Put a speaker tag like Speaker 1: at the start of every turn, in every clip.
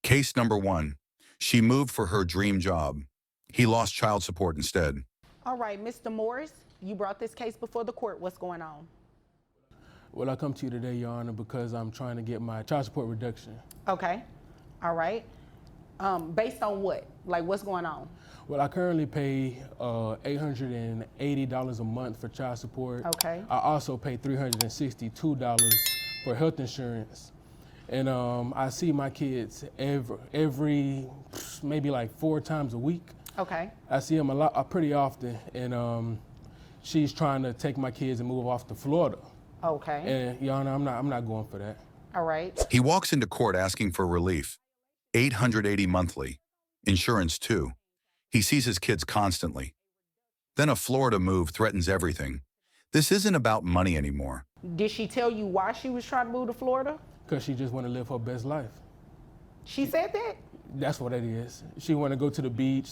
Speaker 1: Case number 1. She moved for her dream job. He lost child support instead.
Speaker 2: All right, Mr. Morris, you brought this case before the court. What's going on?
Speaker 3: Well, I come to you today, Your Honor, because I'm trying to get my child support reduction.
Speaker 2: Okay, all right. Based on what? Like, what's going on?
Speaker 3: Well, I currently pay $880 a month for child support.
Speaker 2: Okay.
Speaker 3: I also pay $362 for health insurance. And I see my kids every maybe like 4 times a week.
Speaker 2: Okay.
Speaker 3: I see them pretty often, and she's trying to take my kids and move off to Florida.
Speaker 2: Okay.
Speaker 3: And Your Honor, I'm not going for that.
Speaker 2: All right.
Speaker 1: He walks into court asking for relief. $880 monthly. Insurance too. He sees his kids constantly. Then a Florida move threatens everything. This isn't about money anymore.
Speaker 2: Did she tell you why she was trying to move to Florida?
Speaker 3: Because she just want to live her best life.
Speaker 2: She said that?
Speaker 3: That's what it is. She want to go to the beach,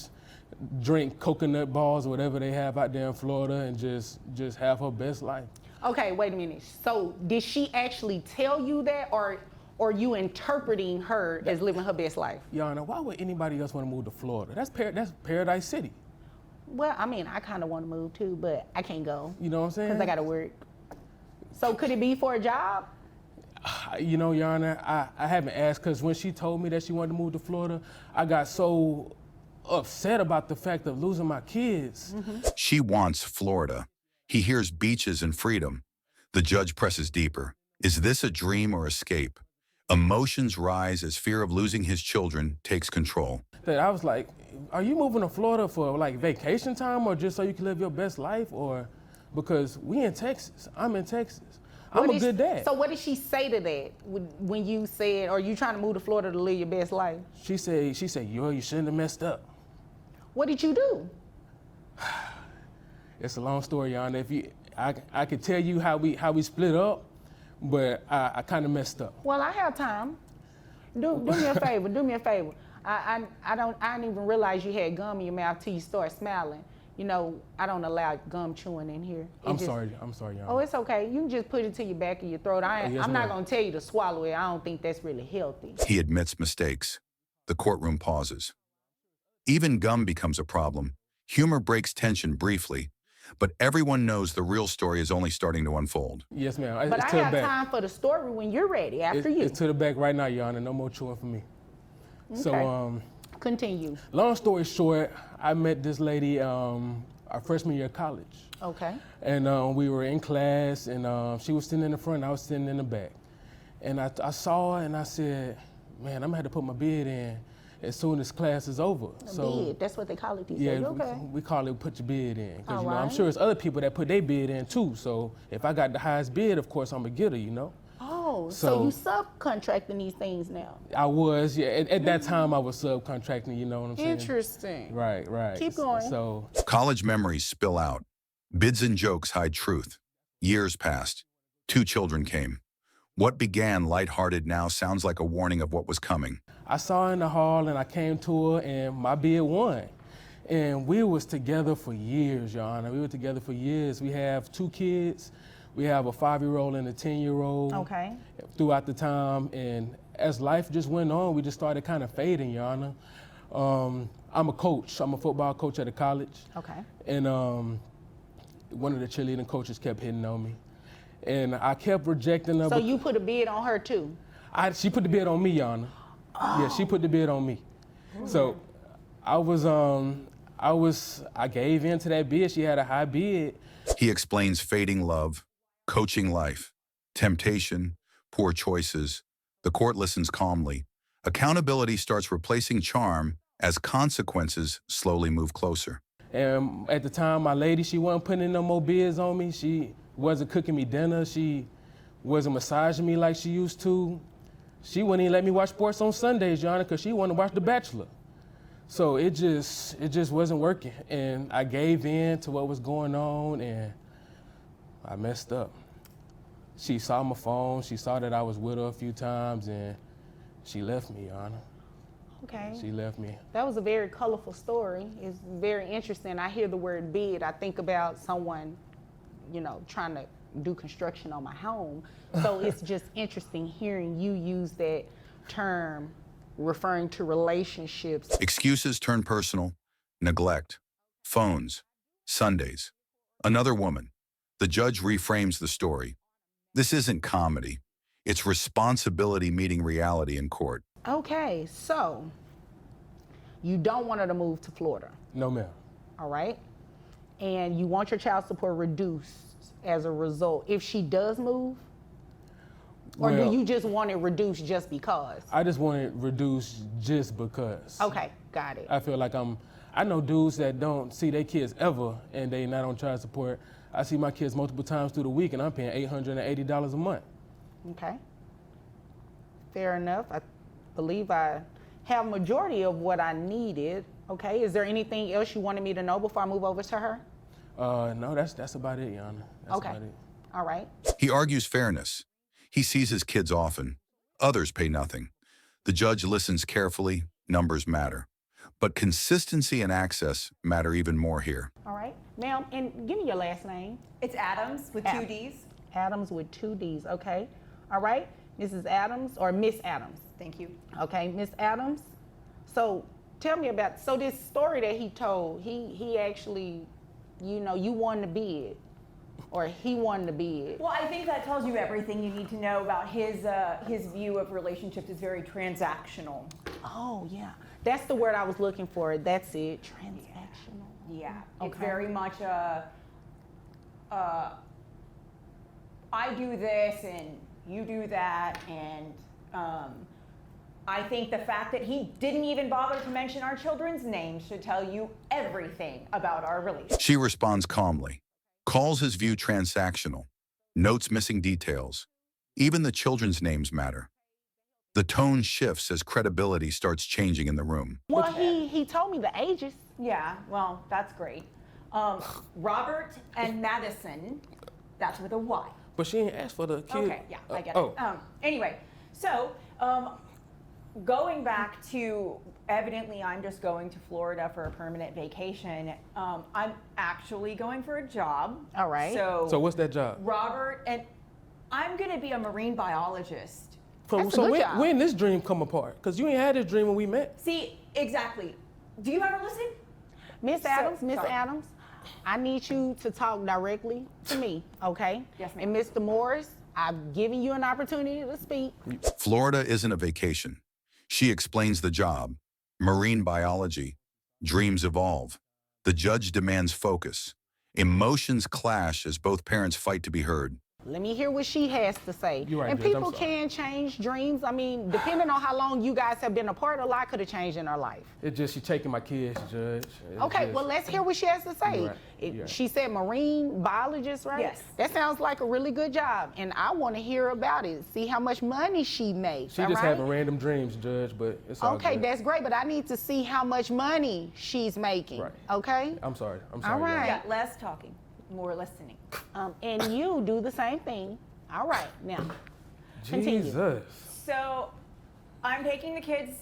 Speaker 3: drink coconut balls or whatever they have out there in Florida, and just have her best life.
Speaker 2: Okay, wait a minute. So did she actually tell you that, or you interpreting her as living her best life?
Speaker 3: Your Honor, why would anybody else want to move to Florida? That's Paradise City.
Speaker 2: Well, I mean, I kind of want to move too, but I can't go.
Speaker 3: You know what I'm saying?
Speaker 2: Because I got to work. So could it be for a job?
Speaker 3: You know, Your Honor, I haven't asked, because when she told me that she wanted to move to Florida, I got so upset about the fact of losing my kids.
Speaker 2: Mm-hmm.
Speaker 1: She wants Florida. He hears beaches and freedom. The judge presses deeper. Is this a dream or escape? Emotions rise as fear of losing his children takes control.
Speaker 3: That I was like, are you moving to Florida for like vacation time, or just so you can live your best life, or because we in Texas, I'm in Texas. I'm a good dad.
Speaker 2: So what did she say to that when you said, are you trying to move to Florida to live your best life?
Speaker 3: She said, yo, you shouldn't have messed up.
Speaker 2: What did you do?
Speaker 3: It's a long story, Your Honor. I could tell you how we split up, but I kind of messed up.
Speaker 2: Well, I have time. Do me a favor. Do me a favor. I didn't even realize you had gum in your mouth till you start smiling. You know, I don't allow gum chewing in here.
Speaker 3: I'm sorry, Your Honor.
Speaker 2: Oh, it's okay. You can just put it to your back of your throat.
Speaker 3: Yes,
Speaker 2: I'm not
Speaker 3: ma'am.
Speaker 2: gonna tell you to swallow it. I don't think that's really healthy.
Speaker 1: He admits mistakes. The courtroom pauses. Even gum becomes a problem. Humor breaks tension briefly, but everyone knows the real story is only starting to unfold.
Speaker 3: Yes, ma'am.
Speaker 2: But
Speaker 3: It's
Speaker 2: I
Speaker 3: to the
Speaker 2: have
Speaker 3: back.
Speaker 2: time for the story when you're ready, after you.
Speaker 3: It's to the back right now, Your Honor. No more chewing for me.
Speaker 2: Okay.
Speaker 3: So,
Speaker 2: Continue.
Speaker 3: long story short, I met this lady our freshman year of college.
Speaker 2: Okay.
Speaker 3: And we were in class, and she was sitting in the front, I was sitting in the back. And I saw her, and I said, man, I'm gonna have to put my bid in as soon as class is over.
Speaker 2: Bid, that's what they call it these
Speaker 3: Yeah,
Speaker 2: days. Okay.
Speaker 3: we call it put your bid in. Because
Speaker 2: All
Speaker 3: you know, I'm
Speaker 2: right.
Speaker 3: sure there's other people that put their bid in too. So if I got the highest bid, of course I'm a getter, you know?
Speaker 2: Oh, so
Speaker 3: So-
Speaker 2: you subcontracting these things now.
Speaker 3: I was, yeah. At that time I was subcontracting, you know what I'm saying?
Speaker 2: Interesting.
Speaker 3: Right.
Speaker 2: Keep going.
Speaker 3: So
Speaker 1: College memories spill out. Bids and jokes hide truth. Years passed. 2 children came. What began lighthearted now sounds like a warning of what was coming.
Speaker 3: I saw her in the hall and I came to her and my bid won. And we was together for years, Your Honor. We were together for years. We have 2 kids. We have a 5-year-old and a 10-year-old.
Speaker 2: Okay.
Speaker 3: Throughout the time, and as life just went on, we just started kind of fading, Your Honor. I'm a coach. I'm a football coach at a college.
Speaker 2: Okay.
Speaker 3: And one of the cheerleading coaches kept hitting on me. And I kept rejecting her.
Speaker 2: So you put a bid on her too?
Speaker 3: She put the bid on me, Your Honor.
Speaker 2: Oh.
Speaker 3: Yeah, she put the bid on me. So I gave in to that bid. She had a high bid.
Speaker 1: He explains fading love, coaching life, temptation, poor choices. The court listens calmly. Accountability starts replacing charm as consequences slowly move closer.
Speaker 3: And at the time, my lady, she wasn't putting no more bids on me. She wasn't cooking me dinner. She wasn't massaging me like she used to. She wouldn't even let me watch sports on Sundays, Your Honor, because she wanted to watch The Bachelor. So it just wasn't working. And I gave in to what was going on, and I messed up. She saw my phone. She saw that I was with her a few times, and she left me, Your Honor.
Speaker 2: Okay.
Speaker 3: She left me.
Speaker 2: That was a very colorful story. It's very interesting. I hear the word bid. I think about someone, you know, trying to do construction on my home. So it's just interesting hearing you use that term referring to relationships.
Speaker 1: Excuses turn personal. Neglect. Phones. Sundays. Another woman. The judge reframes the story. This isn't comedy. It's responsibility meeting reality in court.
Speaker 2: Okay, so you don't want her to move to Florida,
Speaker 3: No, ma'am.
Speaker 2: all right? And you want your child support reduced as a result if she does move? Or
Speaker 3: Well,
Speaker 2: do you just want it reduced just because?
Speaker 3: I just want it reduced just because.
Speaker 2: Okay, got it.
Speaker 3: I feel like I know dudes that don't see their kids ever and they not on child support. I see my kids multiple times through the week and I'm paying $880 a month.
Speaker 2: Okay. Fair enough. I believe I have majority of what I needed. Okay, is there anything else you wanted me to know before I move over to her?
Speaker 3: No, that's about it, Your Honor. That's
Speaker 2: Okay.
Speaker 3: about it.
Speaker 2: All right.
Speaker 1: He argues fairness. He sees his kids often. Others pay nothing. The judge listens carefully. Numbers matter. But consistency and access matter even more here.
Speaker 2: All right. Ma'am, and give me your last name.
Speaker 4: It's Adams with
Speaker 2: Ad-
Speaker 4: two D's.
Speaker 2: Adams with 2 D's. Okay. All right. Mrs. Adams or Miss Adams.
Speaker 4: Thank you.
Speaker 2: Okay, Miss Adams. So tell me about, so this story that he told, he actually, you know, you won the bid. Or he won the bid.
Speaker 4: Well, I think that tells you everything you need to know about his view of relationships is very transactional.
Speaker 2: Oh, yeah. That's the word I was looking for. That's it. Transactional.
Speaker 4: Yeah, it's
Speaker 2: Okay.
Speaker 4: very much I do this and you do that, and I think the fact that he didn't even bother to mention our children's names should tell you everything about our relationship.
Speaker 1: She responds calmly, calls his view transactional, notes missing details. Even the children's names matter. The tone shifts as credibility starts changing in the room.
Speaker 2: Well, he told me the ages.
Speaker 4: Yeah, well, that's great. Robert and Madison, that's with a Y.
Speaker 3: But she ain't asked for the kid.
Speaker 4: Okay, yeah, I get
Speaker 3: oh.
Speaker 4: it. Anyway, so going back to, evidently I'm just going to Florida for a permanent vacation. I'm actually going for a job.
Speaker 2: All right.
Speaker 3: So what's that job?
Speaker 4: Robert, and I'm gonna be a marine biologist.
Speaker 2: That's a good job.
Speaker 3: When this dream come apart? Because you ain't had this dream when we met.
Speaker 4: See, exactly. Do you ever listen?
Speaker 2: Miss Adams, Miss
Speaker 4: sorry.
Speaker 2: Adams, I need you to talk directly to me, okay?
Speaker 4: Yes, ma'am.
Speaker 2: And Mr. Morris, I've given you an opportunity to speak.
Speaker 1: Florida isn't a vacation. She explains the job. Marine biology. Dreams evolve. The judge demands focus. Emotions clash as both parents fight to be heard.
Speaker 2: Let me hear what she has to say.
Speaker 3: You're right,
Speaker 2: and
Speaker 3: Judge, I'm
Speaker 2: people
Speaker 3: sorry.
Speaker 2: can change dreams. I mean, depending on how long you guys have been apart, a lot could have changed in her life.
Speaker 3: It's just she taking my kids, Judge. It's
Speaker 2: Okay,
Speaker 3: just-
Speaker 2: well, let's hear what she has to say.
Speaker 3: You're right, you're right.
Speaker 2: She said marine biologist, right?
Speaker 4: Yes.
Speaker 2: That sounds like a really good job, and I want to hear about it. See how much money she makes.
Speaker 3: She
Speaker 2: all
Speaker 3: just
Speaker 2: right?
Speaker 3: having random dreams, Judge, but it's all
Speaker 2: Okay,
Speaker 3: good.
Speaker 2: that's great, but I need to see how much money she's making.
Speaker 3: Right.
Speaker 2: Okay?
Speaker 3: I'm sorry.
Speaker 2: All
Speaker 3: Your Honor.
Speaker 2: right.
Speaker 4: Yeah, less talking, more listening.
Speaker 2: And you do the same thing. All right, now, continue.
Speaker 3: Jesus.
Speaker 4: So I'm taking the kids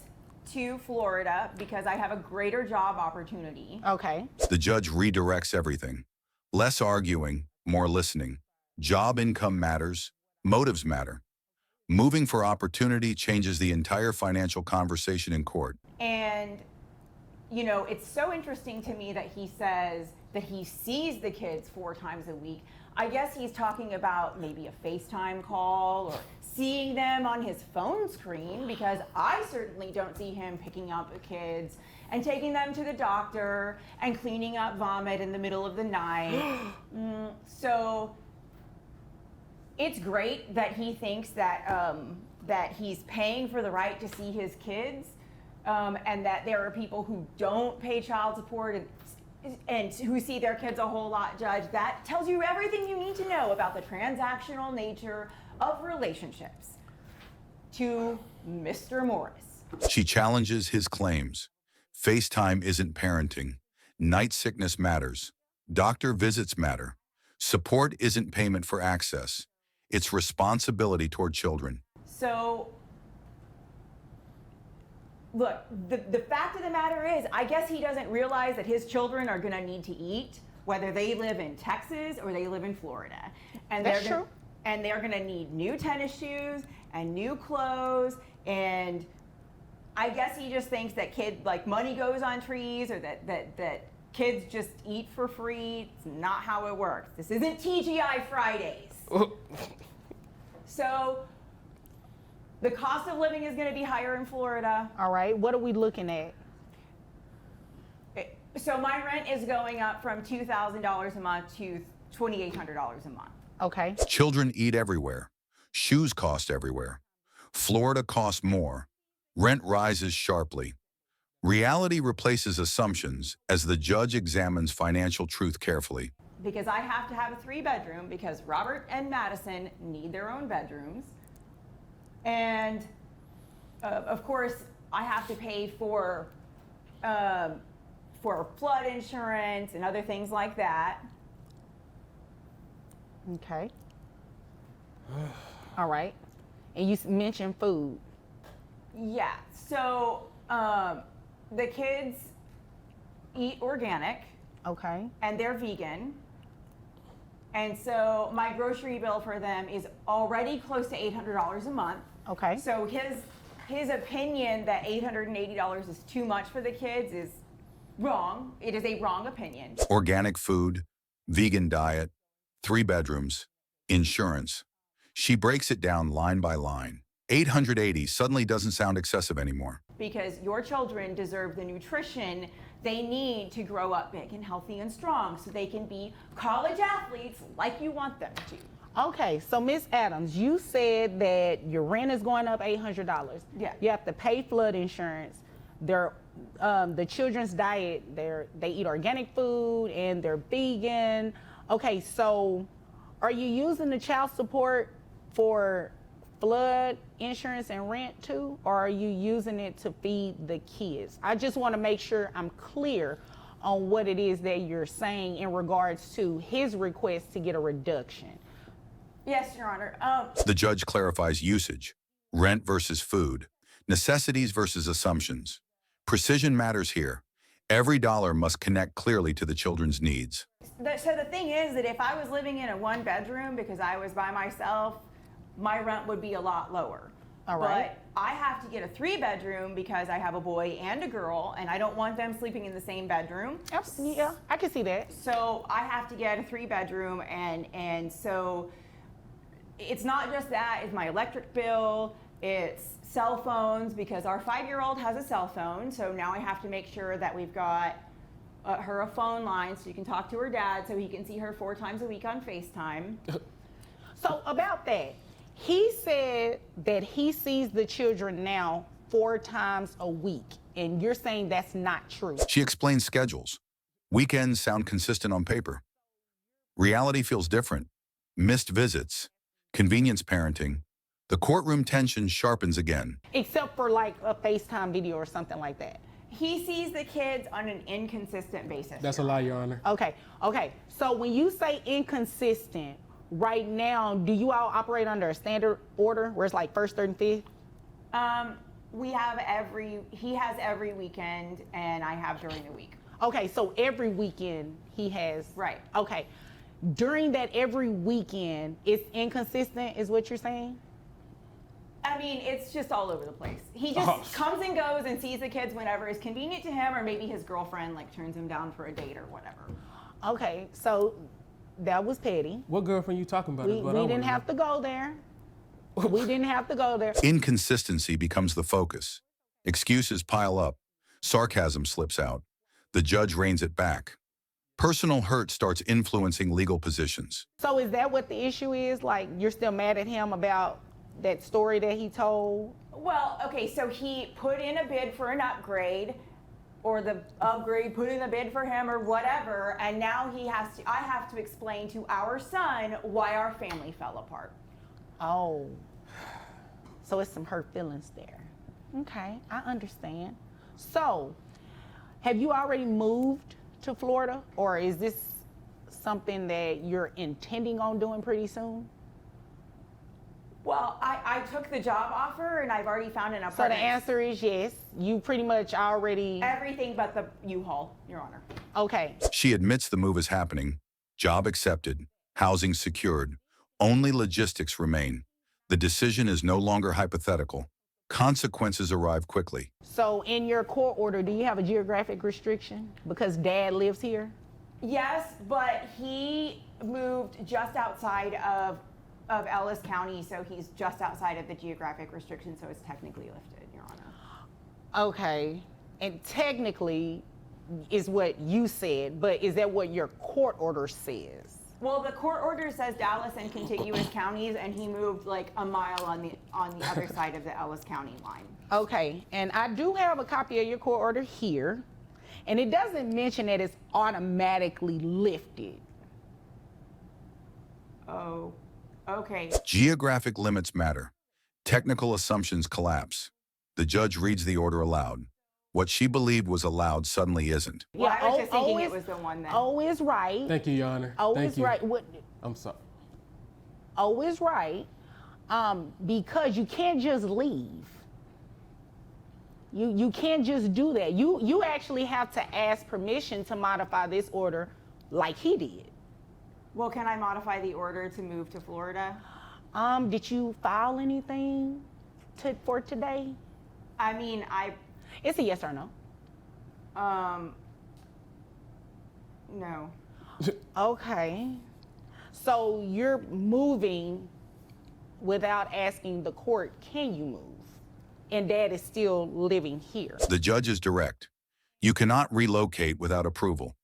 Speaker 4: to Florida because I have a greater job opportunity.
Speaker 2: Okay.
Speaker 1: The judge redirects everything. Less arguing, more listening. Job income matters. Motives matter. Moving for opportunity changes the entire financial conversation in court.
Speaker 4: And, you know, it's so interesting to me that he says that he sees the kids 4 times a week. I guess he's talking about maybe a FaceTime call or seeing them on his phone screen, because I certainly don't see him picking up the kids and taking them to the doctor and cleaning up vomit in the middle of the night. So it's great that he thinks that that he's paying for the right to see his kids, and that there are people who don't pay child support and who see their kids a whole lot, Judge. That tells you everything you need to know about the transactional nature of relationships. To Mr. Morris.
Speaker 1: She challenges his claims. FaceTime isn't parenting. Night sickness matters. Doctor visits matter. Support isn't payment for access. It's responsibility toward children.
Speaker 4: So, look, the fact of the matter is, I guess he doesn't realize that his children are going to need to eat, whether they live in Texas or they live in Florida. And
Speaker 2: That's
Speaker 4: they're
Speaker 2: true.
Speaker 4: And they're going to need new tennis shoes and new clothes and I guess he just thinks that money goes on trees, or that kids just eat for free. It's not how it works. This isn't TGI Fridays. So the cost of living is going to be higher in Florida.
Speaker 2: All right, what are we looking at?
Speaker 4: So my rent is going up from $2,000 a month to $2,800 a month.
Speaker 2: Okay.
Speaker 1: Children eat everywhere. Shoes cost everywhere. Florida costs more. Rent rises sharply. Reality replaces assumptions as the judge examines financial truth carefully.
Speaker 4: Because I have to have a 3-bedroom because Robert and Madison need their own bedrooms. And of course, I have to pay for flood insurance and other things like that.
Speaker 2: Okay. All right. And you mentioned food.
Speaker 4: Yeah, so the kids eat organic.
Speaker 2: Okay.
Speaker 4: And they're vegan. And so my grocery bill for them is already close to $800 a month.
Speaker 2: Okay.
Speaker 4: So his opinion that $880 is too much for the kids is wrong. It is a wrong opinion.
Speaker 1: Organic food, vegan diet, 3 bedrooms, insurance. She breaks it down line by line. 880 suddenly doesn't sound excessive anymore.
Speaker 4: Because your children deserve the nutrition they need to grow up big and healthy and strong so they can be college athletes like you want them to.
Speaker 2: Okay, so Miss Adams, you said that your rent is going up $800.
Speaker 4: Yeah.
Speaker 2: You have to pay flood insurance. The children's diet, they eat organic food and they're vegan. Okay, so are you using the child support for flood insurance and rent too, or are you using it to feed the kids? I just want to make sure I'm clear on what it is that you're saying in regards to his request to get a reduction.
Speaker 4: Yes, Your Honor.
Speaker 1: The judge clarifies usage, rent versus food, necessities versus assumptions. Precision matters here. Every dollar must connect clearly to the children's needs.
Speaker 4: So the thing is that if I was living in a 1-bedroom because I was by myself, my rent would be a lot lower.
Speaker 2: All right.
Speaker 4: But I have to get a 3-bedroom because I have a boy and a girl, and I don't want them sleeping in the same bedroom.
Speaker 2: Yeah, I can see that.
Speaker 4: So I have to get a 3-bedroom, and so it's not just that, it's my electric bill, it's cell phones, because our 5-year-old has a cell phone, so now I have to make sure that we've got her a phone line so you can talk to her dad so he can see her 4 times a week on FaceTime.
Speaker 2: So about that, he said that he sees the children now 4 times a week, and you're saying that's not true.
Speaker 1: She explains schedules. Weekends sound consistent on paper. Reality feels different. Missed visits, convenience parenting. The courtroom tension sharpens again.
Speaker 2: Except for like a FaceTime video or something like that.
Speaker 4: He sees the kids on an inconsistent basis.
Speaker 3: That's a lie, Your Honor.
Speaker 2: Okay. So when you say inconsistent, right now, do you all operate under a standard order where it's like first, third, and fifth?
Speaker 4: He has every weekend, and I have during the week.
Speaker 2: Okay, so every weekend he has.
Speaker 4: Right.
Speaker 2: Okay. During that every weekend, it's inconsistent, is what you're saying?
Speaker 4: I mean, it's just all over the place. He just comes and goes and sees the kids whenever is convenient to him, or maybe his girlfriend like turns him down for a date or whatever.
Speaker 2: Okay, so that was petty.
Speaker 3: What girlfriend you talking about?
Speaker 2: We didn't have to go there. We didn't have to go there.
Speaker 1: Inconsistency becomes the focus. Excuses pile up. Sarcasm slips out. The judge reins it back. Personal hurt starts influencing legal positions.
Speaker 2: So is that what the issue is? Like, you're still mad at him about that story that he told?
Speaker 4: Well, okay, so he put in a bid for an upgrade, or the upgrade put in a bid for him or whatever, and now I have to explain to our son why our family fell apart.
Speaker 2: Oh, so it's some hurt feelings there. Okay, I understand. So, have you already moved to Florida, or is this something that you're intending on doing pretty soon?
Speaker 4: Well, I took the job offer and I've already found an
Speaker 2: So
Speaker 4: apartment.
Speaker 2: the answer is yes. You pretty much already...
Speaker 4: Everything but the U-Haul, Your Honor.
Speaker 2: Okay.
Speaker 1: She admits the move is happening. Job accepted. Housing secured. Only logistics remain. The decision is no longer hypothetical. Consequences arrive quickly.
Speaker 2: So in your court order, do you have a geographic restriction because dad lives here?
Speaker 4: Yes, but he moved just outside of Ellis County, so he's just outside of the geographic restriction, so it's technically lifted, Your Honor.
Speaker 2: Okay. And technically is what you said, but is that what your court order says?
Speaker 4: Well, the court order says Dallas and contiguous counties, and he moved like a mile on the other side of the Ellis County line.
Speaker 2: Okay, and I do have a copy of your court order here, and it doesn't mention that it's automatically lifted.
Speaker 4: Oh, okay.
Speaker 1: Geographic limits matter. Technical assumptions collapse. The judge reads the order aloud. What she believed was allowed suddenly isn't.
Speaker 4: Well, I was just thinking
Speaker 2: O
Speaker 4: it was the one that.
Speaker 2: O is right.
Speaker 3: Thank you, Your Honor.
Speaker 2: O
Speaker 3: Thank
Speaker 2: is
Speaker 3: you.
Speaker 2: right. What?
Speaker 3: I'm sorry.
Speaker 2: O is right, because you can't just leave. You can't just do that. You actually have to ask permission to modify this order like he did.
Speaker 4: Well, can I modify the order to move to Florida?
Speaker 2: Did you file anything for today?
Speaker 4: I mean,
Speaker 2: It's a yes or no.
Speaker 4: No.
Speaker 2: Okay. So you're moving without asking the court, can you move? And dad is still living here.
Speaker 1: The judge is direct. You cannot relocate without approval.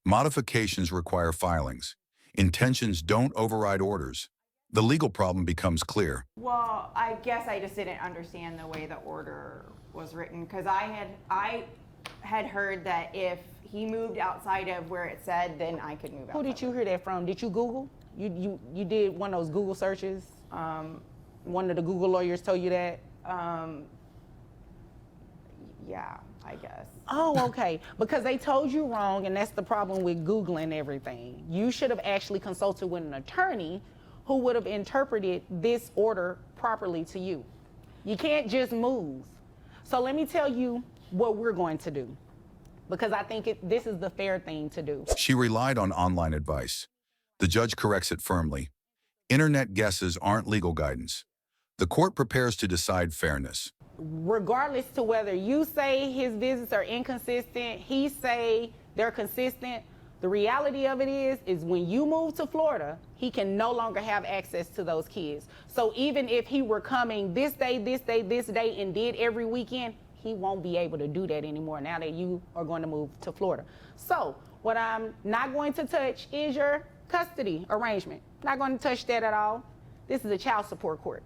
Speaker 1: Modifications require filings. Intentions don't override orders. The legal problem becomes clear.
Speaker 4: Well, I guess I just didn't understand the way the order was written, because I had heard that if he moved outside of where it said, then I could move out.
Speaker 2: Who did you hear that from? Did you Google? You did one of those Google searches? One of the Google lawyers told you that?
Speaker 4: Yeah, I guess.
Speaker 2: Oh, okay. Because they told you wrong, and that's the problem with Googling everything. You should have actually consulted with an attorney who would have interpreted this order properly to you. You can't just move. So let me tell you what we're going to do, because I think this is the fair thing to do.
Speaker 1: She relied on online advice. The judge corrects it firmly. Internet guesses aren't legal guidance. The court prepares to decide fairness.
Speaker 2: Regardless to whether you say his visits are inconsistent, he say they're consistent, the reality of it is when you move to Florida, he can no longer have access to those kids. So even if he were coming this day, and did every weekend, he won't be able to do that anymore now that you are going to move to Florida. So what I'm not going to touch is your custody arrangement. Not going to touch that at all. This is a child support court.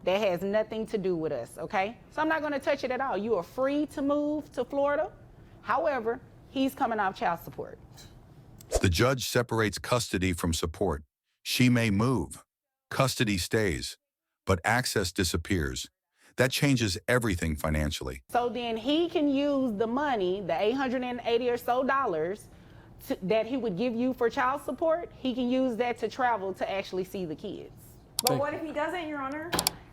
Speaker 2: That has nothing to do with us, okay? So I'm not gonna touch it at all. You are free to move to Florida. However, he's coming off child support.
Speaker 1: The judge separates custody from support. She may move. Custody stays, but access disappears. That changes everything financially.
Speaker 2: So then he can use the money, the $880 or so that he would give you for child support, he can use that to travel to actually see the kids.
Speaker 4: But what if he doesn't, Your Honor?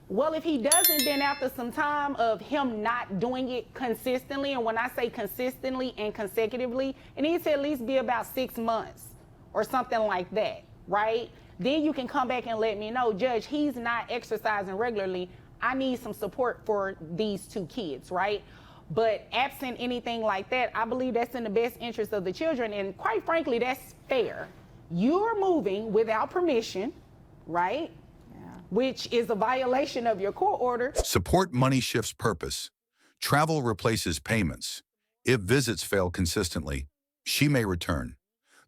Speaker 2: Well, if he doesn't, then after some time of him not doing it consistently, and when I say consistently and consecutively, it needs to at least be about 6 months or something like that, right? Then you can come back and let me know, Judge, he's not exercising regularly. I need some support for these 2 kids, right? But absent anything like that, I believe that's in the best interest of the children, and quite frankly, that's fair. You're moving without permission, right? Which is a violation of your court order.
Speaker 1: Support money shifts purpose. Travel replaces payments. If visits fail consistently, she may return.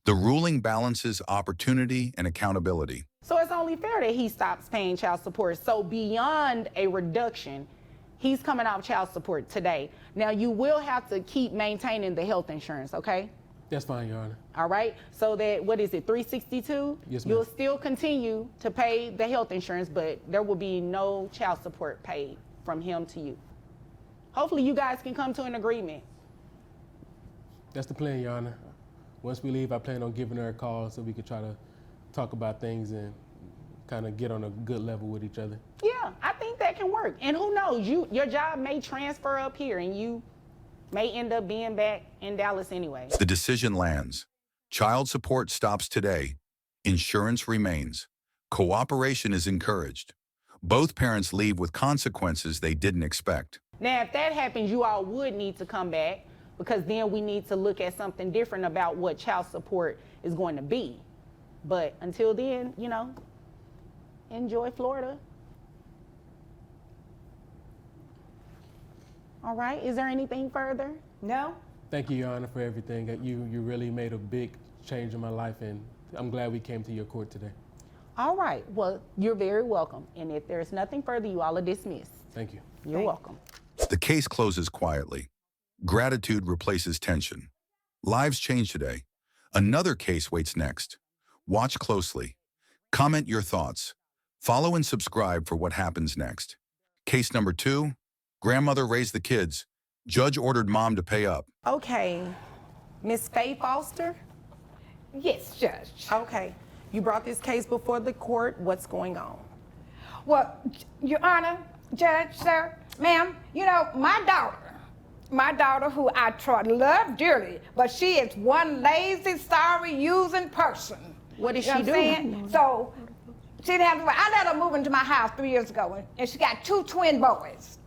Speaker 1: The ruling balances opportunity and accountability.
Speaker 2: So it's only fair that he stops paying child support. So beyond a reduction, he's coming off child support today. Now you will have to keep maintaining the health insurance, okay?
Speaker 3: That's fine, Your Honor.
Speaker 2: All right, so that, what is it, 362?
Speaker 3: Yes, ma'am.
Speaker 2: You'll still continue to pay the health insurance, but there will be no child support paid from him to you. Hopefully you guys can come to an agreement.
Speaker 3: That's the plan, Your Honor. Once we leave, I plan on giving her a call so we could try to talk about things and kind of get on a good level with each other.
Speaker 2: Yeah, I think that can work. And who knows, your job may transfer up here and you may end up being back in Dallas anyway.
Speaker 1: The decision lands. Child support stops today. Insurance remains. Cooperation is encouraged. Both parents leave with consequences they didn't expect.
Speaker 2: Now, if that happens, you all would need to come back because then we need to look at something different about what child support is going to be. But until then, you know, enjoy Florida. All right, is there anything further?
Speaker 4: No?
Speaker 3: Thank you, Your Honor, for everything. You really made a big change in my life, and I'm glad we came to your court today.
Speaker 2: All right, well, you're very welcome. And if there's nothing further, you all are dismissed.
Speaker 3: Thank you.
Speaker 2: You're welcome.
Speaker 1: The case closes quietly. Gratitude replaces tension. Lives change today. Another case waits next. Watch closely. Comment your thoughts. Follow and subscribe for what happens next. Case number 2, grandmother raised the kids. Judge ordered mom to pay up.
Speaker 2: Okay, Miss Faye Foster?
Speaker 5: Yes, Judge.
Speaker 2: Okay, you brought this case before the court. What's going on?
Speaker 5: Well, Your Honor, Judge, sir, ma'am, you know, my daughter who I love dearly, but she is one lazy, sorry, using person.
Speaker 2: What is
Speaker 5: You know
Speaker 2: she
Speaker 5: what I'm
Speaker 2: doing?
Speaker 5: saying? So, she didn't have to, I let her move into my house 3 years ago, and she got 2 twin boys.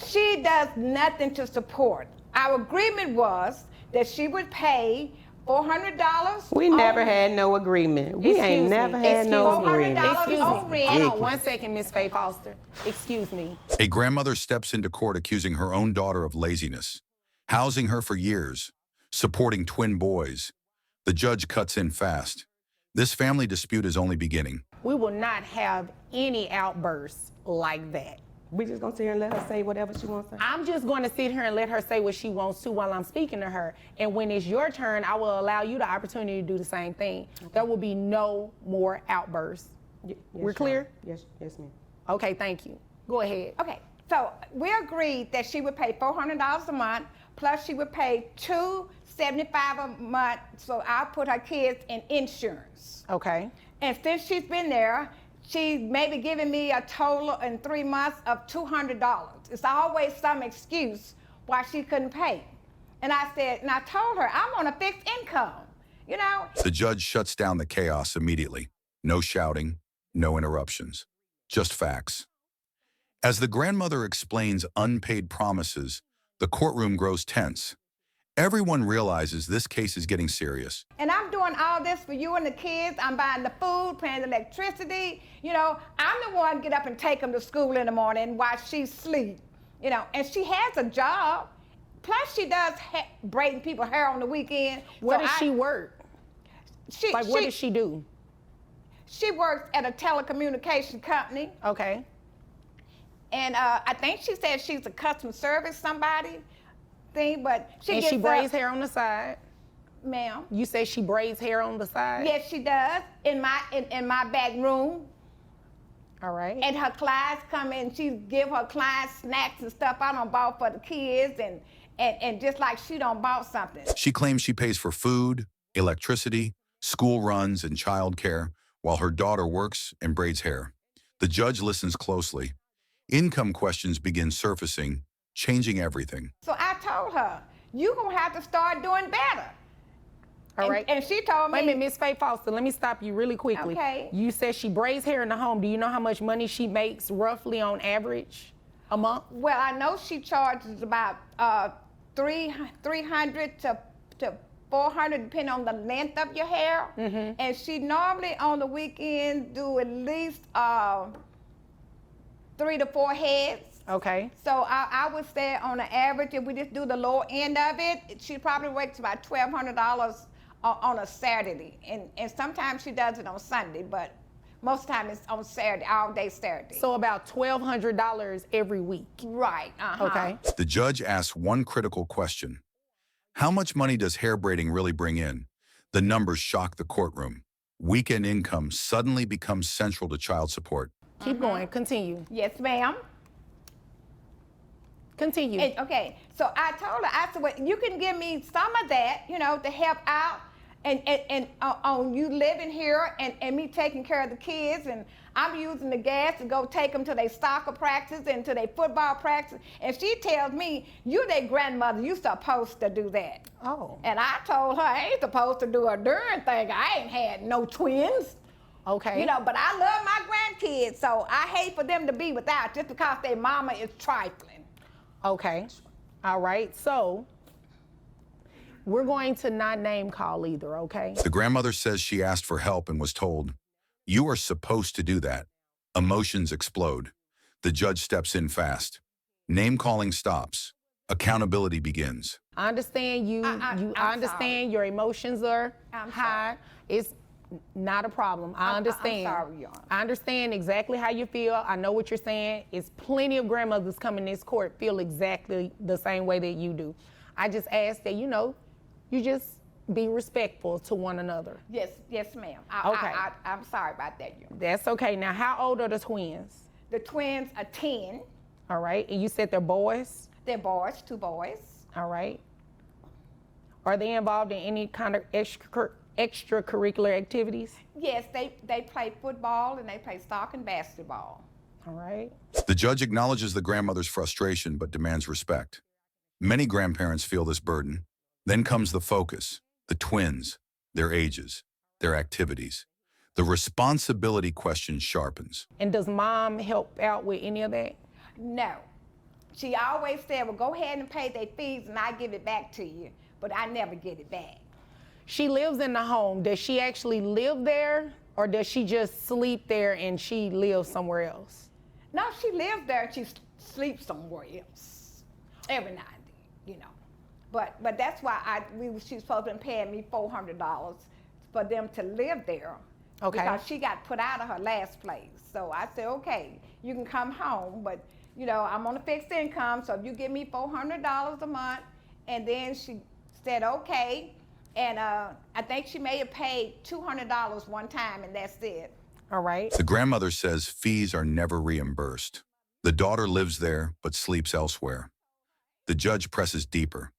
Speaker 5: She does nothing to support. Our agreement was that she would pay $400.
Speaker 6: We never had no agreement. We ain't never had no agreement.
Speaker 5: $400 on rent.
Speaker 2: Hold on 1 second, Miss Faye Foster. Excuse me.
Speaker 1: A grandmother steps into court accusing her own daughter of laziness, housing her for years, supporting twin boys. The judge cuts in fast. This family dispute is only beginning.
Speaker 2: We will not have any outbursts like that.
Speaker 6: We just gonna sit here and let her say whatever she wants to say.
Speaker 2: I'm just going to sit here and let her say what she wants to while I'm speaking to her. And when it's your turn, I will allow you the opportunity to do the same thing. There will be no more outbursts. We're clear?
Speaker 6: Yes, yes, ma'am.
Speaker 2: Okay, thank you. Go ahead.
Speaker 5: Okay, so we agreed that she would pay $400 a month, plus she would pay $275 a month, so I'll put her kids in insurance.
Speaker 2: Okay.
Speaker 5: And since she's been there, she's maybe giving me a total in 3 months of $200. It's always some excuse why she couldn't pay. And I said, and I told her, I'm on a fixed income, you know?
Speaker 1: The judge shuts down the chaos immediately. No shouting, no interruptions, just facts. As the grandmother explains unpaid promises, the courtroom grows tense. Everyone realizes this case is getting serious.
Speaker 5: And I'm doing all this for you and the kids. I'm buying the food, paying the electricity. You know, I'm the one get up and take them to school in the morning while she sleep. You know, and she has a job. Plus, she does braiding people's hair on the weekend.
Speaker 2: Where
Speaker 5: So
Speaker 2: does she work? What does she do?
Speaker 5: She works at a telecommunication company.
Speaker 2: Okay.
Speaker 5: And I think she said she's a customer service somebody thing, but
Speaker 2: She braids hair on the side.
Speaker 5: Ma'am.
Speaker 2: You say she braids hair on the side?
Speaker 5: Yes, she does. In my back room.
Speaker 2: All right.
Speaker 5: And her clients come in, she give her clients snacks and stuff I done bought for the kids, and just like she done bought something.
Speaker 1: She claims she pays for food, electricity, school runs, and childcare, while her daughter works and braids hair. The judge listens closely. Income questions begin surfacing, changing everything.
Speaker 5: So I told her, you gonna have to start doing better.
Speaker 2: All right.
Speaker 5: And she told me.
Speaker 2: Wait a minute, Miss Faye Foster, let me stop you really quickly.
Speaker 5: Okay.
Speaker 2: You said she braids hair in the home. Do you know how much money she makes roughly on average a month?
Speaker 5: Well, I know she charges about $300 to $400 depending on the length of your hair. Mm-hmm. And she normally on the weekend do at least 3 to 4 heads.
Speaker 2: Okay.
Speaker 5: So I would say on an average, if we just do the lower end of it, she probably makes about $1,200 on a Saturday. And sometimes she does it on Sunday, but most of the time it's on Saturday, all day Saturday.
Speaker 2: So about $1,200 every week.
Speaker 5: Right,
Speaker 2: Okay.
Speaker 1: The judge asks one critical question. How much money does hair braiding really bring in? The numbers shock the courtroom. Weekend income suddenly becomes central to child support.
Speaker 2: Keep going. Continue.
Speaker 5: Yes, ma'am.
Speaker 2: Continue.
Speaker 5: And, okay, so I told her, I said, well, you can give me some of that, you know, to help out and on you living here and me taking care of the kids, and I'm using the gas to go take them to their soccer practice and to their football practice. And she tells me, you their grandmother, you supposed to do that.
Speaker 2: Oh.
Speaker 5: And I told her, I ain't supposed to do a darn thing. I ain't had no twins.
Speaker 2: Okay.
Speaker 5: You know, but I love my grandkids, so I hate for them to be without just because their mama is trifling.
Speaker 2: Okay. All right. So we're going to not name call either, okay?
Speaker 1: The grandmother says she asked for help and was told, "You are supposed to do that." Emotions explode. The judge steps in fast. Name calling stops. Accountability begins.
Speaker 2: I understand
Speaker 5: I'm
Speaker 2: I understand your emotions are
Speaker 5: I'm
Speaker 2: high. It's not a problem. I understand.
Speaker 5: I'm sorry, Your Honor.
Speaker 2: I understand exactly how you feel. I know what you're saying. It's plenty of grandmothers come in this court feel exactly the same way that you do. I just ask that, you know, you just be respectful to one another.
Speaker 5: Yes, ma'am.
Speaker 2: Okay.
Speaker 5: I'm sorry about that, Your Honor.
Speaker 2: That's okay. Now, how old are the twins?
Speaker 5: The twins are 10.
Speaker 2: All right. And you said they're boys?
Speaker 5: They're boys, 2 boys.
Speaker 2: All right. Are they involved in any kind of extracurricular activities?
Speaker 5: Yes, they play football and they play soccer and basketball.
Speaker 2: All right.
Speaker 1: The judge acknowledges the grandmother's frustration but demands respect. Many grandparents feel this burden. Then comes the focus, the twins, their ages, their activities. The responsibility question sharpens.
Speaker 2: And does mom help out with any of that?
Speaker 5: No. She always said, well, go ahead and pay their fees and I give it back to you. But I never get it back.
Speaker 2: She lives in the home. Does she actually live there or does she just sleep there and she lives somewhere else?
Speaker 5: No, she lives there and she sleeps somewhere else. Every night, you know. But that's why she's supposed to be paying me $400 for them to live there.
Speaker 2: Okay.
Speaker 5: Because she got put out of her last place. So I said, okay, you can come home, but you know, I'm on a fixed income, so if you give me $400 a month, and then she said, okay, and I think she may have paid $200 one time, and that's it.
Speaker 2: All right.
Speaker 1: The grandmother says fees are never reimbursed. The daughter lives there but sleeps elsewhere. The judge presses deeper.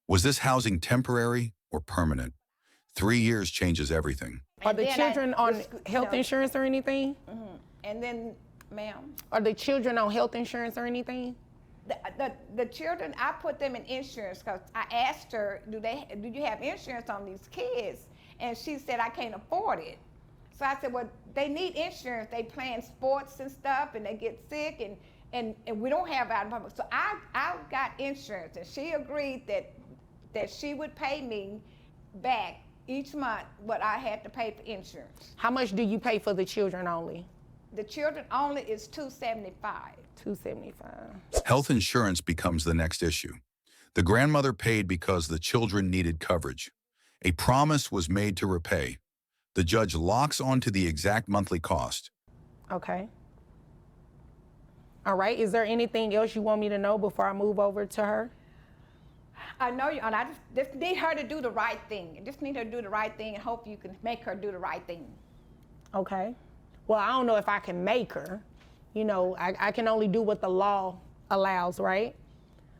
Speaker 1: Was this housing temporary or permanent? 3 years changes everything.
Speaker 2: Are the
Speaker 5: then
Speaker 2: children on health
Speaker 5: no.
Speaker 2: insurance or anything?
Speaker 5: And then, ma'am,
Speaker 2: Are the children on health insurance or anything?
Speaker 5: the children, I put them in insurance because I asked her, do you have insurance on these kids? And she said, I can't afford it. So I said, well, they need insurance. They playing sports and stuff and they get sick and we don't have out of public. So I got insurance and she agreed that she would pay me back each month what I had to pay for insurance.
Speaker 2: How much do you pay for the children only?
Speaker 5: The children only is $275.
Speaker 2: $275.
Speaker 1: Health insurance becomes the next issue. The grandmother paid because the children needed coverage. A promise was made to repay. The judge locks onto the exact monthly cost.
Speaker 2: Okay. All right. Is there anything else you want me to know before I move over to her?
Speaker 5: I know you, and I just need her to do the right thing. I just need her to do the right thing and hope you can make her do the right thing.
Speaker 2: Okay. Well, I don't know if I can make her. You know, I can only do what the law allows, right?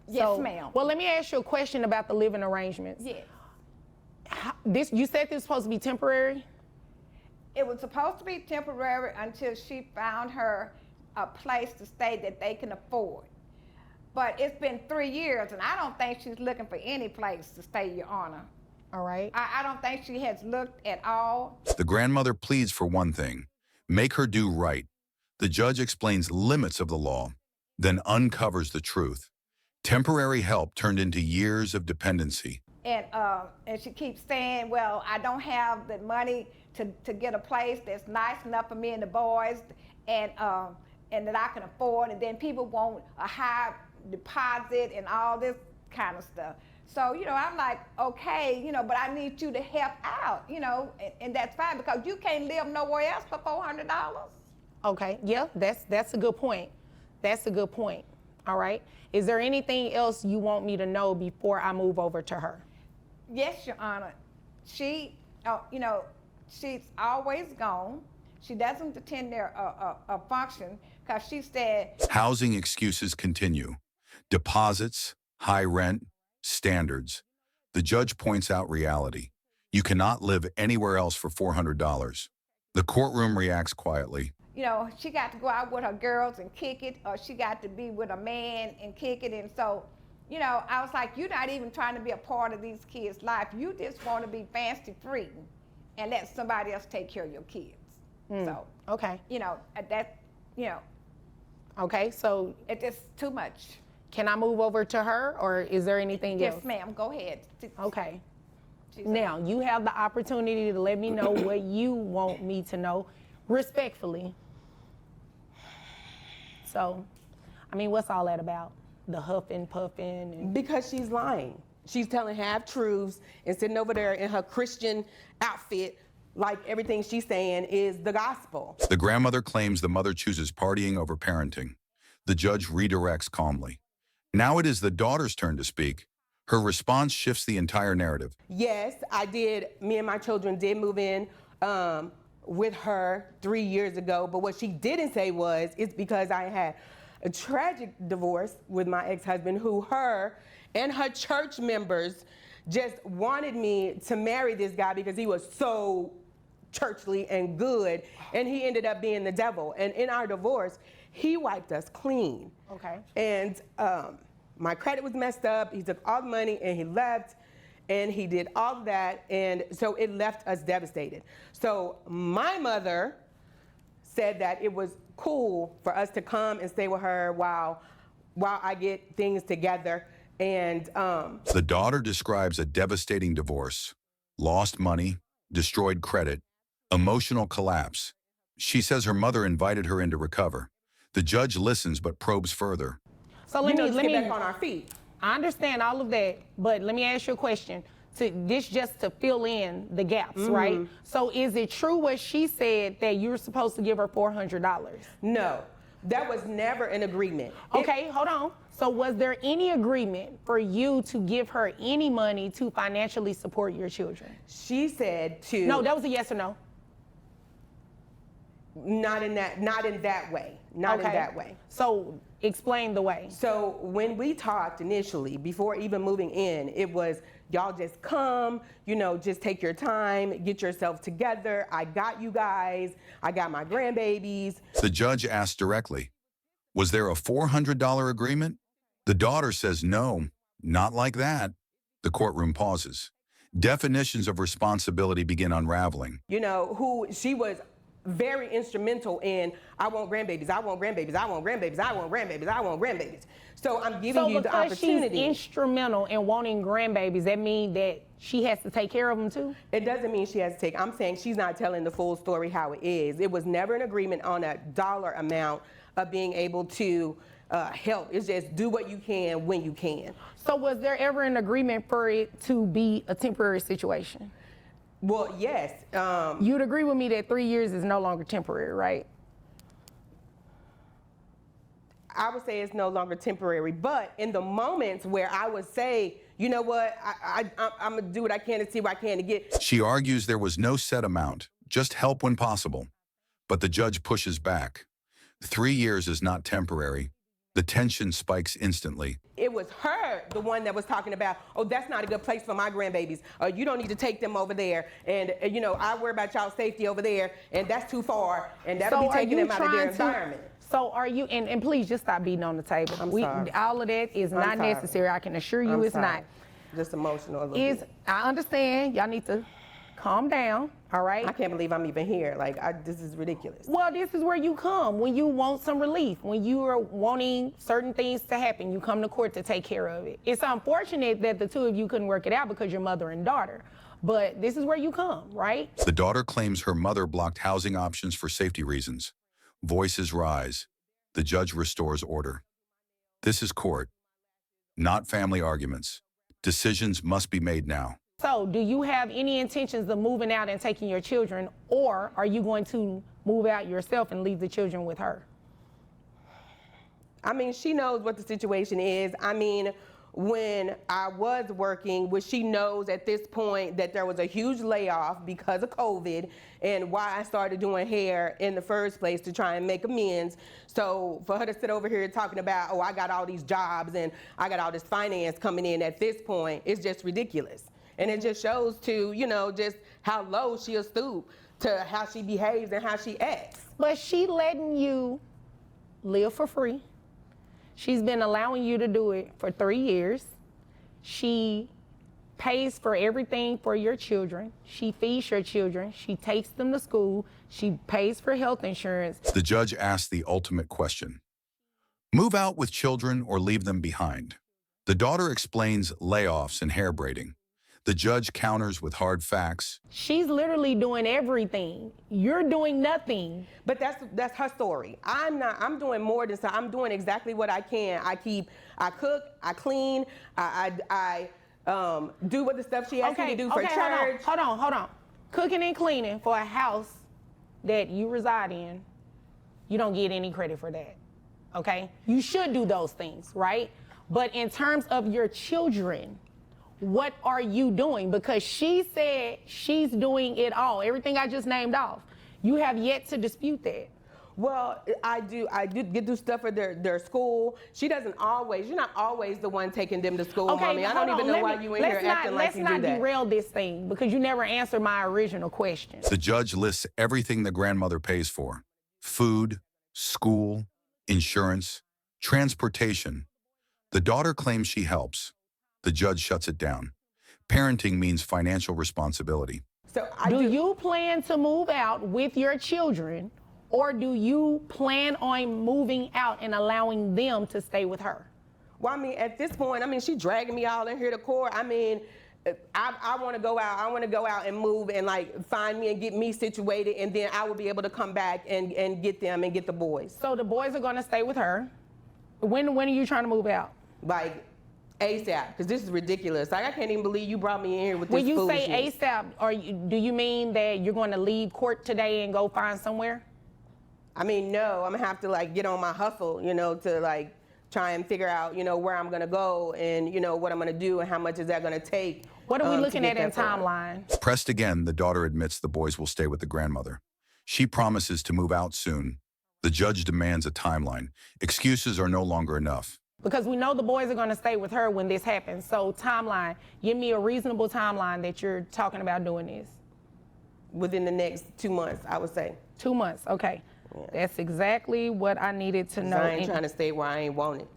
Speaker 5: Yes, ma'am.
Speaker 2: Well, let me ask you a question about the living arrangements.
Speaker 5: Yes.
Speaker 2: You said this was supposed to be temporary?
Speaker 5: It was supposed to be temporary until she found her a place to stay that they can afford. But it's been 3 years, and I don't think she's looking for any place to stay, Your Honor.
Speaker 2: All right.
Speaker 5: I don't think she has looked at all.
Speaker 1: The grandmother pleads for one thing: make her do right. The judge explains limits of the law, then uncovers the truth. Temporary help turned into years of dependency.
Speaker 5: And she keeps saying, well, I don't have the money to get a place that's nice enough for me and the boys and that I can afford. And then people want a high deposit and all this kind of stuff. So, you know, I'm like, okay, you know, but I need you to help out, you know, and that's fine because you can't live nowhere else for $400.
Speaker 2: Okay. Yeah, that's a good point. That's a good point. All right. Is there anything else you want me to know before I move over to her?
Speaker 5: Yes, Your Honor. She, you know, she's always gone. She doesn't attend their function because she said.
Speaker 1: Housing excuses continue. Deposits, high rent, standards. The judge points out reality. You cannot live anywhere else for $400. The courtroom reacts quietly.
Speaker 5: You know, she got to go out with her girls and kick it, or she got to be with a man and kick it. And so, you know, I was like, you're not even trying to be a part of these kids' life. You just want to be fancy free and let somebody else take care of your kids. So,
Speaker 2: Okay.
Speaker 5: that,
Speaker 2: Okay. So
Speaker 5: it's just too much.
Speaker 2: can I move over to her, or is there anything else?
Speaker 5: Yes, ma'am, go ahead.
Speaker 2: Okay.
Speaker 5: She's
Speaker 2: Now, you have the opportunity to let me know what you want me to know respectfully. So, I mean, what's all that about? The huffing, puffing, and
Speaker 6: Because she's lying. She's telling half truths and sitting over there in her Christian outfit like everything she's saying is the gospel.
Speaker 1: The grandmother claims the mother chooses partying over parenting. The judge redirects calmly. Now it is the daughter's turn to speak. Her response shifts the entire narrative.
Speaker 6: Yes, I did. Me and my children did move in with her 3 years ago. But what she didn't say was, it's because I had a tragic divorce with my ex-husband, who her and her church members just wanted me to marry this guy because he was so churchly and good, and he ended up being the devil. And in our divorce, he wiped us clean.
Speaker 2: Okay.
Speaker 6: And my credit was messed up. He took all the money and he left, and he did all of that, and so it left us devastated. So my mother said that it was cool for us to come and stay with her while I get things together. And
Speaker 1: The daughter describes a devastating divorce, lost money, destroyed credit, emotional collapse. She says her mother invited her in to recover. The judge listens but probes further.
Speaker 2: so
Speaker 6: let
Speaker 2: let
Speaker 6: me
Speaker 2: me
Speaker 6: get back on our feet.
Speaker 2: I understand all of that, but let me ask you a question. This just to fill in the gaps, right? So is it true what she said that you're supposed to give her $400?
Speaker 6: No, that was never an agreement.
Speaker 2: Okay, hold on. So was there any agreement for you to give her any money to financially support your children?
Speaker 6: She said to
Speaker 2: No, that was a yes or no.
Speaker 6: not in that way. Not in that way.
Speaker 2: So explain the way.
Speaker 6: So when we talked initially, before even moving in, it was, y'all just come, just take your time, get yourself together. I got you guys. I got my grandbabies.
Speaker 1: The judge asks directly, was there a $400 agreement? The daughter says no, not like that. The courtroom pauses. Definitions of responsibility begin unraveling.
Speaker 6: Who she was very instrumental in, I want grandbabies, I want grandbabies, I want grandbabies, I want grandbabies, I want grandbabies. So I'm giving you the opportunity.
Speaker 2: So because she's instrumental in wanting grandbabies, that means that she has to take care of them too?
Speaker 6: It doesn't mean she has to take, I'm saying she's not telling the full story how it is. It was never an agreement on a dollar amount of being able to help. It's just do what you can when you can.
Speaker 2: So was there ever an agreement for it to be a temporary situation?
Speaker 6: Well, yes.
Speaker 2: You'd agree with me that 3 years is no longer temporary, right?
Speaker 6: I would say it's no longer temporary, but in the moments where I would say, you know what, I'm gonna do what I can to see what I can to get.
Speaker 1: She argues there was no set amount, just help when possible. But the judge pushes back. 3 years is not temporary. The tension spikes instantly.
Speaker 6: It was her, the one that was talking about, oh, that's not a good place for my grandbabies. You don't need to take them over there. And, I worry about y'all's safety over there, and that's too far, and that'll be taking them out of their environment.
Speaker 2: So are you, and please just stop beating on the table.
Speaker 6: I'm sorry.
Speaker 2: All of that is not
Speaker 6: sorry.
Speaker 2: necessary. I can assure you
Speaker 6: I'm
Speaker 2: it's
Speaker 6: sorry.
Speaker 2: not.
Speaker 6: Just emotional a little bit.
Speaker 2: I understand. Y'all need to calm down, all right?
Speaker 6: I can't believe I'm even here. This is ridiculous.
Speaker 2: Well, this is where you come when you want some relief, when you are wanting certain things to happen. You come to court to take care of it. It's unfortunate that the two of you couldn't work it out because you're mother and daughter, but this is where you come, right?
Speaker 1: The daughter claims her mother blocked housing options for safety reasons. Voices rise. The judge restores order. This is court, not family arguments. Decisions must be made now.
Speaker 2: So do you have any intentions of moving out and taking your children, or are you going to move out yourself and leave the children with her?
Speaker 6: I mean, she knows what the situation is. I mean, when I was working, which she knows at this point that there was a huge layoff because of COVID and why I started doing hair in the first place to try and make amends. So for her to sit over here talking about, oh, I got all these jobs and I got all this finance coming in at this point, it's just ridiculous. And it just shows to, just how low she'll stoop to how she behaves and how she acts.
Speaker 2: But she letting you live for free. She's been allowing you to do it for 3 years. She pays for everything for your children. She feeds your children. She takes them to school. She pays for health insurance.
Speaker 1: The judge asked the ultimate question. Move out with children or leave them behind? The daughter explains layoffs and hair braiding. The judge counters with hard facts.
Speaker 2: She's literally doing everything. You're doing nothing.
Speaker 6: But that's her story. I'm doing more than so. I'm doing exactly what I can. I cook, I clean, I do what the stuff she asked me to do for church.
Speaker 2: Hold on. Cooking and cleaning for a house that you reside in, you don't get any credit for that, okay? You should do those things, right? But in terms of your children, what are you doing? Because she said she's doing it all, everything I just named off. You have yet to dispute that.
Speaker 6: Well, I do stuff for their school. You're not always the one taking them to school,
Speaker 2: Okay,
Speaker 6: mommy. I don't even know why you in here acting like you do that.
Speaker 2: Let's not derail this thing because you never answered my original question.
Speaker 1: The judge lists everything the grandmother pays for: food, school, insurance, transportation. The daughter claims she helps. The judge shuts it down. Parenting means financial responsibility.
Speaker 6: So
Speaker 2: do you plan to move out with your children, or do you plan on moving out and allowing them to stay with her?
Speaker 6: Well, I mean, at this point, I mean, she dragging me all in here to court. I mean, I want to go out. I want to go out and move and like find me and get me situated, and then I will be able to come back and get them and get the boys.
Speaker 2: So the boys are going to stay with her. When are you trying to move out?
Speaker 6: Like ASAP, because this is ridiculous. Like, I can't even believe you brought me in here with this
Speaker 2: When you
Speaker 6: foolishness.
Speaker 2: say ASAP, do you mean that you're going to leave court today and go find somewhere?
Speaker 6: I mean, no, I'm gonna have to like get on my hustle, to like try and figure out, where I'm gonna go and, what I'm gonna do and how much is that gonna take.
Speaker 2: What are we looking at in
Speaker 6: that far.
Speaker 2: timeline?
Speaker 1: Pressed again, the daughter admits the boys will stay with the grandmother. She promises to move out soon. The judge demands a timeline. Excuses are no longer enough.
Speaker 2: Because we know the boys are going to stay with her when this happens. So timeline, give me a reasonable timeline that you're talking about doing this.
Speaker 6: Within the next 2 months, I would say.
Speaker 2: 2 months, okay. Yeah. That's exactly what I needed to know.
Speaker 6: I ain't trying to stay where I ain't want it.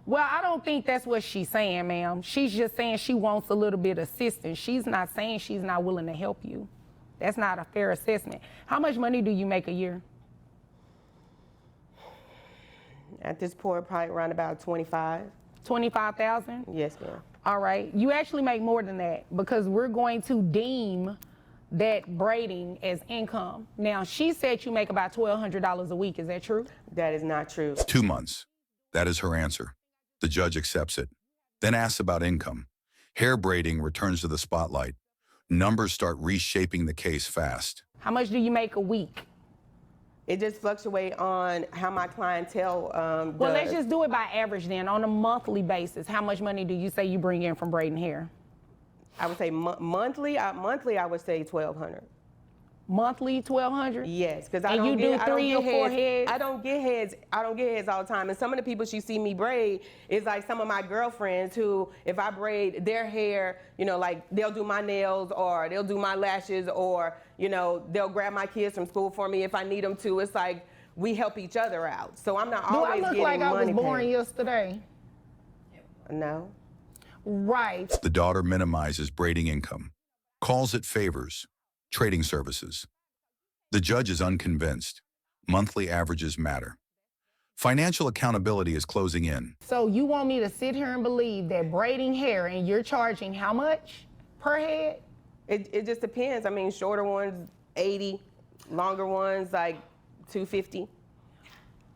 Speaker 2: Well, I don't think that's what she's saying, ma'am. She's just saying she wants a little bit of assistance. She's not saying she's not willing to help you. That's not a fair assessment. How much money do you make a year?
Speaker 6: At this point, probably around about 25.
Speaker 2: 25,000?
Speaker 6: Yes, ma'am.
Speaker 2: All right. You actually make more than that because we're going to deem that braiding as income. Now, she said you make about $1,200 a week. Is that true?
Speaker 6: That is not true.
Speaker 1: 2 months. That is her answer. The judge accepts it, then asks about income. Hair braiding returns to the spotlight. Numbers start reshaping the case fast.
Speaker 2: How much do you make a week?
Speaker 6: It just fluctuates on how my clientele does.
Speaker 2: Well, let's just do it by average then. On a monthly basis, how much money do you say you bring in from braiding hair?
Speaker 6: I would say monthly. Monthly, I would say $1,200.
Speaker 2: Monthly, $1,200?
Speaker 6: Yes, because
Speaker 2: I don't get 3 or 4 heads.
Speaker 6: I don't get heads. I don't get heads all the time. And some of the people she see me braid is like some of my girlfriends who, if I braid their hair, like they'll do my nails or they'll do my lashes or they'll grab my kids from school for me if I need them to. It's like we help each other out. So I'm not always getting money.
Speaker 2: Do I look like I was born
Speaker 6: paid.
Speaker 2: yesterday?
Speaker 6: No.
Speaker 2: Right.
Speaker 1: The daughter minimizes braiding income, calls it favors, trading services. The judge is unconvinced. Monthly averages matter. Financial accountability is closing in.
Speaker 2: So you want me to sit here and believe that braiding hair and you're charging how much per head?
Speaker 6: It just depends. I mean, shorter ones, 80, longer ones, like 250.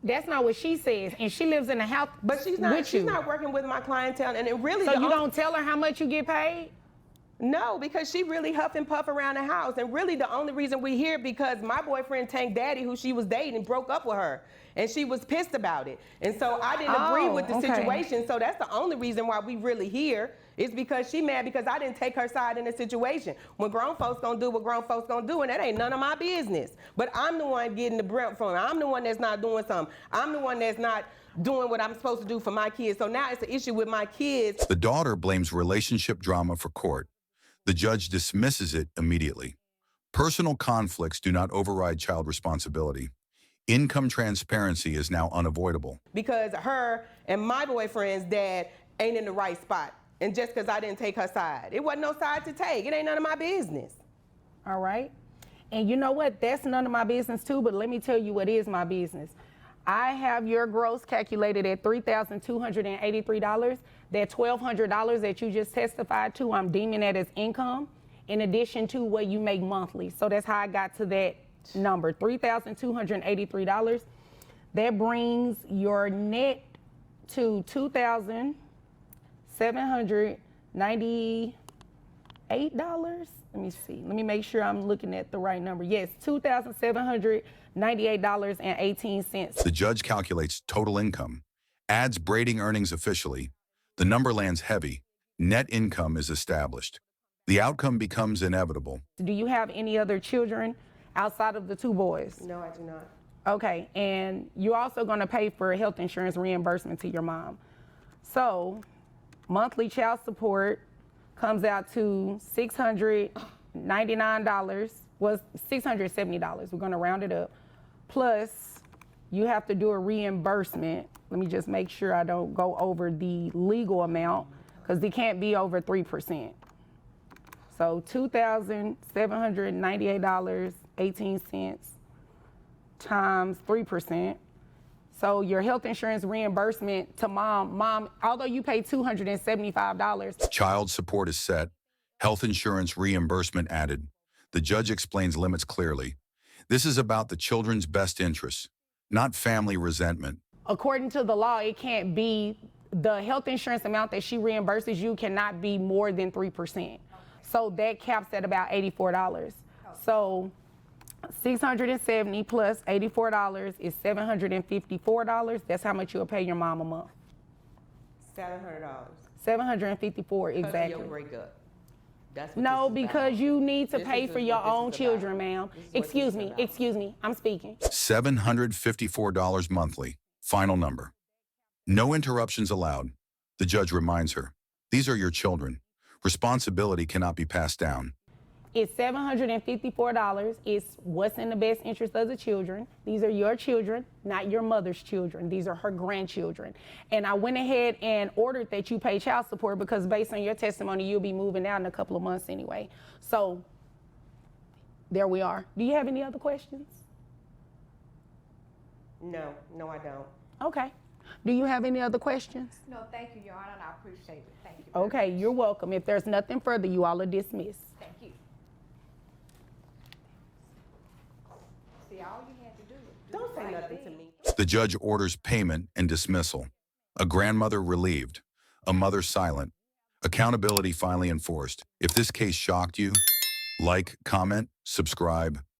Speaker 2: That's not what she says, and she lives in a house
Speaker 6: But she's not.
Speaker 2: with
Speaker 6: She's
Speaker 2: you.
Speaker 6: not working with my clientele, and it really.
Speaker 2: So you don't tell her how much you get paid?
Speaker 6: No, because she really huff and puff around the house, and really the only reason we here because my boyfriend Tank Daddy, who she was dating, broke up with her, and she was pissed about it, and so I didn't agree with the situation. So that's the only reason why we really here. Is because she mad because I didn't take her side in the situation. When grown folks gonna do what grown folks gonna do, and that ain't none of my business. But I'm the one getting the brunt from it. I'm the one that's not doing something. I'm the one that's not doing what I'm supposed to do for my kids. So now it's an issue with my kids.
Speaker 1: The daughter blames relationship drama for court. The judge dismisses it immediately. Personal conflicts do not override child responsibility. Income transparency is now unavoidable.
Speaker 6: Because her and my boyfriend's dad ain't in the right spot. And just because I didn't take her side. It wasn't no side to take. It ain't none of my business.
Speaker 2: All right. And you know what? That's none of my business too, but let me tell you what is my business. I have your gross calculated at $3,283. That $1,200 that you just testified to, I'm deeming that as income in addition to what you make monthly. So that's how I got to that number, $3,283. That brings your net to $2,798. Let me see. Let me make sure I'm looking at the right number. Yes, $2,798.18.
Speaker 1: The judge calculates total income, adds braiding earnings officially. The number lands heavy. Net income is established. The outcome becomes inevitable.
Speaker 2: Do you have any other children outside of the two boys?
Speaker 6: No, I do not.
Speaker 2: Okay, and you're also going to pay for health insurance reimbursement to your mom. So, monthly child support comes out to $699, was $670. We're going to round it up. Plus, you have to do a reimbursement. Let me just make sure I don't go over the legal amount because it can't be over 3%. So $2,798.18 times 3%. So your health insurance reimbursement to mom, although you pay $275.
Speaker 1: Child support is set. Health insurance reimbursement added. The judge explains limits clearly. This is about the children's best interests, not family resentment.
Speaker 2: According to the law, it can't be, the health insurance amount that she reimburses you cannot be more than 3%. So that caps at about $84. So 670 plus $84 is $754. That's how much you'll pay your mom a month.
Speaker 6: $700.
Speaker 2: $754
Speaker 6: Your
Speaker 2: exactly.
Speaker 6: breakup. That's what
Speaker 2: No,
Speaker 6: this is
Speaker 2: because
Speaker 6: about.
Speaker 2: you need to
Speaker 6: This
Speaker 2: pay
Speaker 6: is
Speaker 2: for
Speaker 6: what
Speaker 2: your
Speaker 6: this
Speaker 2: own
Speaker 6: is about.
Speaker 2: children, ma'am.
Speaker 6: This is what this
Speaker 2: Excuse
Speaker 6: is
Speaker 2: me, I'm speaking.
Speaker 1: $754 monthly. Final number. No interruptions allowed. The judge reminds her. These are your children. Responsibility cannot be passed down.
Speaker 2: It's $754. It's what's in the best interest of the children. These are your children, not your mother's children. These are her grandchildren. And I went ahead and ordered that you pay child support because based on your testimony, you'll be moving out in a couple of months anyway. So there we are. Do you have any other questions?
Speaker 6: No, I don't.
Speaker 2: Okay. Do you have any other questions?
Speaker 5: No, thank you, Your Honor, and I appreciate it. Thank you.
Speaker 2: Okay, you're welcome. If there's nothing further, you all are dismissed.
Speaker 5: Thank you. See, all you had to do was
Speaker 6: Don't
Speaker 5: the
Speaker 6: say
Speaker 5: right
Speaker 6: nothing to
Speaker 5: thing.
Speaker 6: me.
Speaker 1: The judge orders payment and dismissal. A grandmother relieved. A mother silent. Accountability finally enforced. If this case shocked you, like, comment, subscribe,